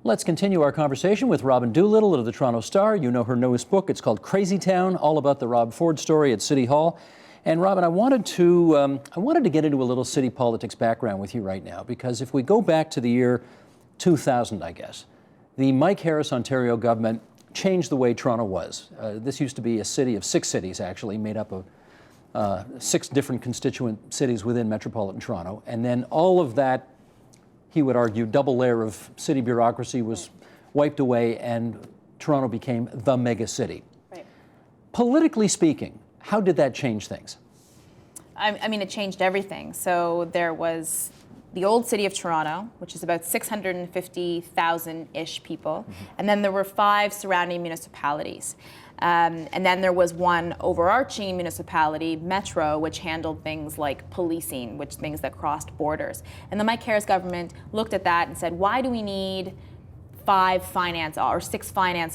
Let's continue our conversation with Robyn Doolittle of the Toronto Star. You know her newest book. It's called Crazy Town, all about the Rob Ford story at City Hall. And Robyn, I wanted to get into a little city politics background with you right now, because if we go back to the year 2000, I guess, the Mike Harris Ontario government changed the way Toronto was. This used to be a city of 6 cities, actually, made up of 6 different constituent cities within metropolitan Toronto. And then all of that, he would argue, double layer of city bureaucracy was wiped away, and Toronto became the mega city. Right. Politically speaking, how did that change things? I mean, it changed everything. So there was the old city of Toronto, which is about 650,000-ish people. Mm-hmm. And then there were 5 surrounding municipalities. And then there was one overarching municipality, Metro, which handled things like policing, which things that crossed borders. And the Mike Harris government looked at that and said, why do we need 6 finance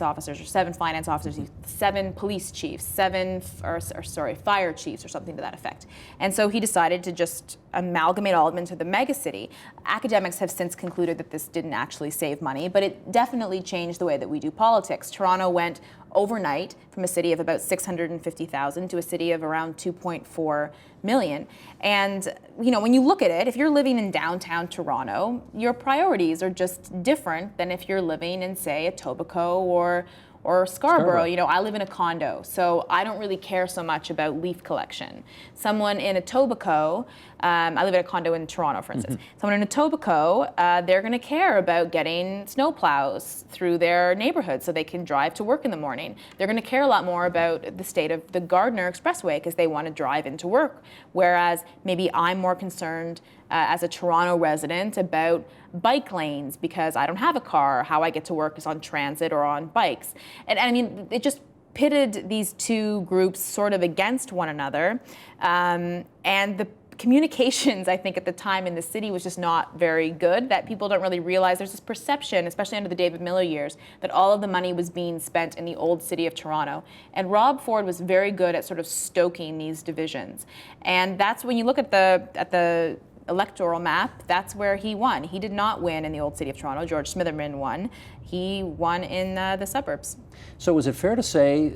officers, or 7 finance officers, 7 police chiefs, 7 fire chiefs, or something to that effect. And so he decided to just amalgamate all of them into the mega city. Academics have since concluded that this didn't actually save money, but it definitely changed the way that we do politics. Toronto went overnight from a city of about 650,000 to a city of around 2.4 million. And when you look at it, if you're living in downtown Toronto, your priorities are just different than if you're living in, say, Etobicoke or Scarborough. I live in a condo, so I don't really care so much about leaf collection. Someone in Etobicoke, I live in a condo in Toronto, for instance. Mm-hmm. Someone in Etobicoke, they're going to care about getting snowplows through their neighborhood so they can drive to work in the morning. They're going to care a lot more about the state of the Gardiner Expressway because they want to drive into work. Whereas maybe I'm more concerned as a Toronto resident about bike lanes because I don't have a car. How I get to work is on transit or on bikes. And I mean, it just pitted these 2 groups sort of against one another. And the communications, I think, at the time in the city was just not very good, that people don't really realize. There's this perception, especially under the David Miller years, that all of the money was being spent in the old city of Toronto. And Rob Ford was very good at sort of stoking these divisions. And that's when you look at the electoral map, that's where he won. He did not win in the old city of Toronto. George Smitherman won. He won in the suburbs. So is it fair to say,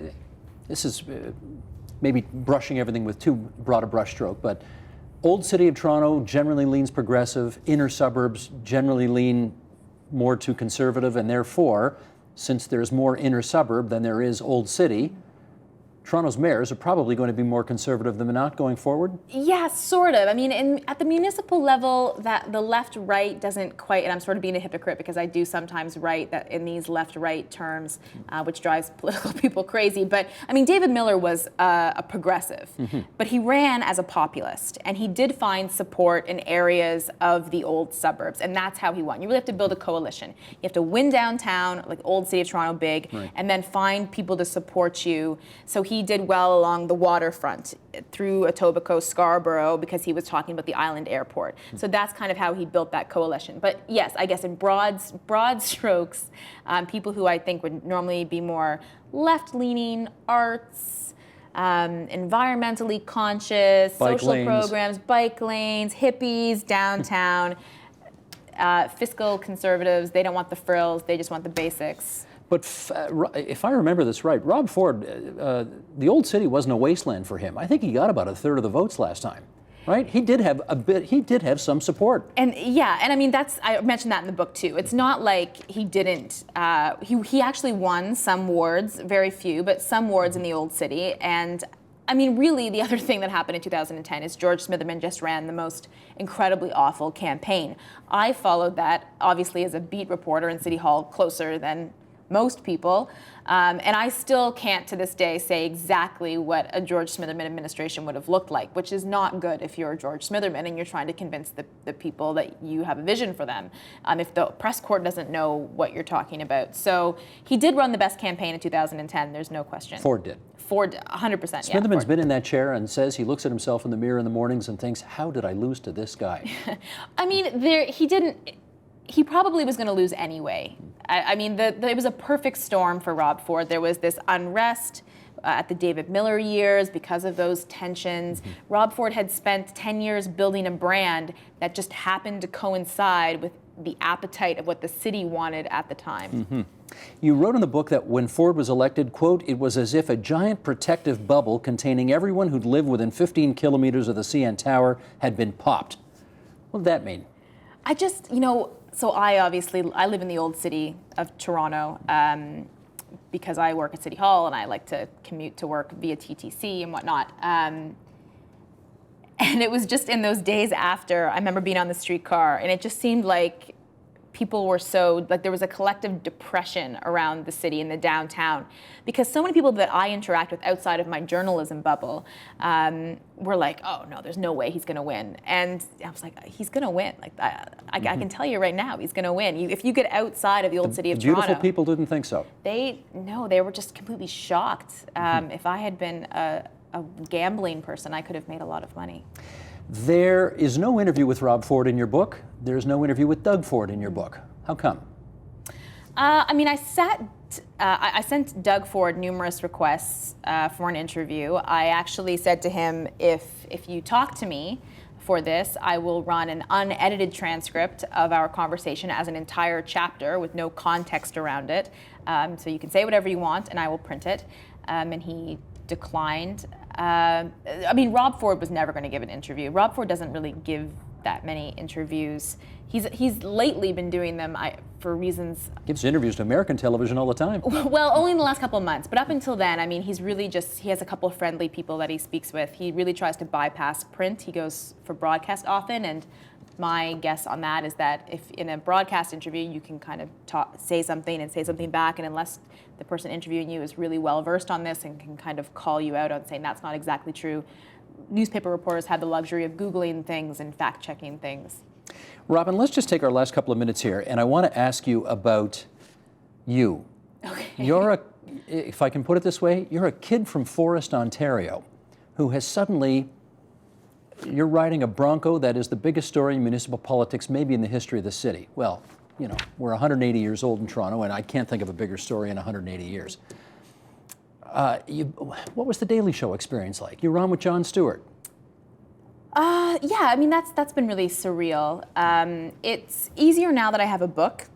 this is maybe brushing everything with too broad a brushstroke, but old city of Toronto generally leans progressive, inner suburbs generally lean more to conservative, and therefore, since there's more inner suburb than there is old city, Toronto's mayors are probably going to be more conservative than not going forward? Yeah, sort of. I mean, at the municipal level, that the left-right doesn't quite, and I'm sort of being a hypocrite because I do sometimes write that in these left-right terms, which drives political people crazy. But I mean, David Miller was a progressive, but he ran as a populist, and he did find support in areas of the old suburbs, and that's how he won. You really have to build a coalition. You have to win downtown, like old city of Toronto big, right, and then find people to support you. So he did well along the waterfront through Etobicoke, Scarborough, because he was talking about the island airport. So that's kind of how he built that coalition. But yes, I guess in broad strokes, people who I think would normally be more left-leaning, arts, environmentally conscious, social programs, bike lanes, hippies, downtown, fiscal conservatives, they don't want the frills, they just want the basics. But if I remember this right, Rob Ford, the old city wasn't a wasteland for him. I think he got about 1/3 of the votes last time, right? He did have he did have some support. And yeah, and I mean, I mentioned that in the book too. It's not like he didn't, he actually won some wards, very few, but some wards in the old city. And I mean, really, the other thing that happened in 2010 is George Smitherman just ran the most incredibly awful campaign. I followed that, obviously, as a beat reporter in City Hall closer than most people, and I still can't to this day say exactly what a George Smitherman administration would have looked like, which is not good if you're George Smitherman and you're trying to convince the people that you have a vision for them, if the press corps doesn't know what you're talking about. So he did run the best campaign in 2010, there's no question. Ford did. Ford, 100%, yeah. Smitherman's been in that chair and says he looks at himself in the mirror in the mornings and thinks, how did I lose to this guy? I mean, he probably was going to lose anyway. I mean, it was a perfect storm for Rob Ford. There was this unrest at the David Miller years because of those tensions. Rob Ford had spent 10 years building a brand that just happened to coincide with the appetite of what the city wanted at the time. You wrote in the book that when Ford was elected, quote, it was as if a giant protective bubble containing everyone who'd lived within 15 kilometers of the CN Tower had been popped. What did that mean? I just, so I live in the old city of Toronto because I work at City Hall and I like to commute to work via TTC and whatnot. And it was just in those days after, I remember being on the streetcar, and it just seemed like people were there was a collective depression around the city and the downtown, because so many people that I interact with outside of my journalism bubble were like, oh no, there's no way he's going to win. And I was like, he's going to win. Like I can tell you right now, he's going to win. If you get outside of the old city of Toronto. Beautiful people didn't think so. They were just completely shocked. If I had been a gambling person, I could have made a lot of money. There is no interview with Rob Ford in your book. There's no interview with Doug Ford in your book. How come? I sent Doug Ford numerous requests for an interview. I actually said to him, if you talk to me for this, I will run an unedited transcript of our conversation as an entire chapter with no context around it. So you can say whatever you want and I will print it. And he declined. Rob Ford was never going to give an interview. Rob Ford doesn't really give that many interviews. He's lately been doing them for reasons. Gives interviews to American television all the time. Well, only in the last couple of months. But up until then, he's really he has a couple of friendly people that he speaks with. He really tries to bypass print. He goes for broadcast often, and my guess on that is that if in a broadcast interview you can kind of say something and say something back, and unless the person interviewing you is really well versed on this and can kind of call you out on saying that's not exactly true, newspaper reporters have the luxury of Googling things and fact-checking things. Robyn, let's just take our last couple of minutes here, and I want to ask you about you. Okay. If I can put it this way, you're a kid from Forest, Ontario, who has suddenly, you're riding a Bronco that is the biggest story in municipal politics maybe in the history of the city. Well, we're 180 years old in Toronto, and I can't think of a bigger story in 180 years. What was the Daily Show experience like? You were on with Jon Stewart. Yeah, that's been really surreal. It's easier now that I have a book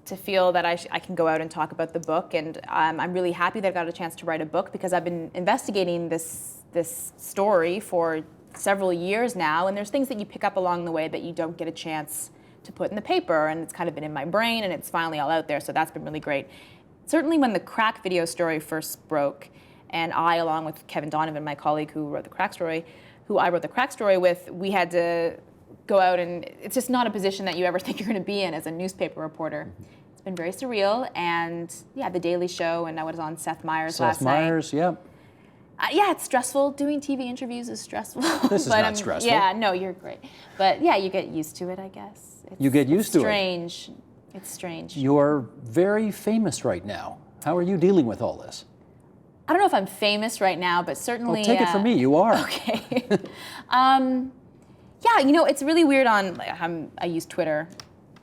to feel that I can go out and talk about the book, and I'm really happy that I got a chance to write a book because I've been investigating this story for several years now, and there's things that you pick up along the way that you don't get a chance to put in the paper, and it's kind of been in my brain, and it's finally all out there, so that's been really great. Certainly when the crack video story first broke, and I, along with Kevin Donovan, my colleague who I wrote the crack story with, we had to go out, and it's just not a position that you ever think you're going to be in as a newspaper reporter. It's been very surreal, and yeah, the Daily Show, and I was on Seth Meyers last night. Seth Meyers, yep. Yeah, it's stressful. Doing TV interviews is stressful. This is not stressful. Yeah, no, you're great. But yeah, you get used to it, I guess. You get used to it. Strange. It's strange. You're very famous right now. How are you dealing with all this? I don't know if I'm famous right now, but certainly. Well, take it from me, you are. Okay. Yeah, it's really weird I use Twitter,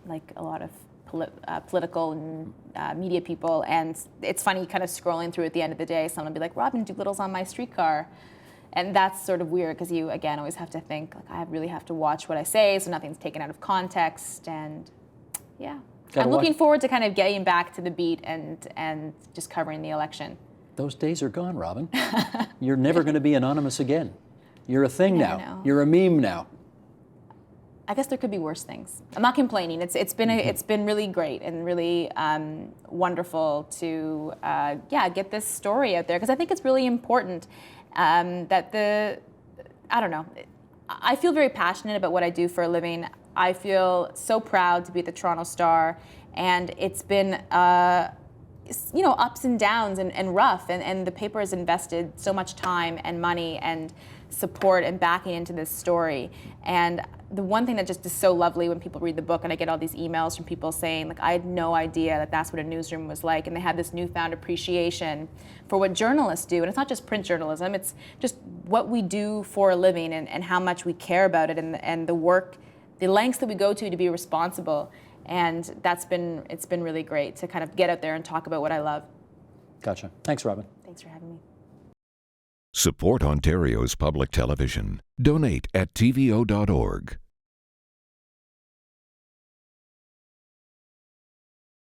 like a lot of political and media people, and it's funny kind of scrolling through at the end of the day, someone will be like, Robyn Doolittle's on my streetcar. And that's sort of weird because you, again, always have to think, like, I really have to watch what I say so nothing's taken out of context, and yeah. I'm looking forward to kind of getting back to the beat and just covering the election. Those days are gone, Robyn. You're never going to be anonymous again. You're a thing now. Know. You're a meme now. I guess there could be worse things. I'm not complaining. It's been really great and really wonderful to get this story out there, because I think it's really important that I don't know. I feel very passionate about what I do for a living. I feel so proud to be at the Toronto Star, and it's been ups and downs and rough, and the paper has invested so much time and money and support and backing into this story. And the one thing that just is so lovely when people read the book, and I get all these emails from people saying, like, I had no idea that that's what a newsroom was like, and they have this newfound appreciation for what journalists do. And it's not just print journalism, it's just what we do for a living, and how much we care about it, and the work, the lengths that we go to be responsible. And it's been really great to kind of get out there and talk about what I love. Gotcha. Thanks, Robyn. Thanks for having me. Support Ontario's public television. Donate at tvo.org.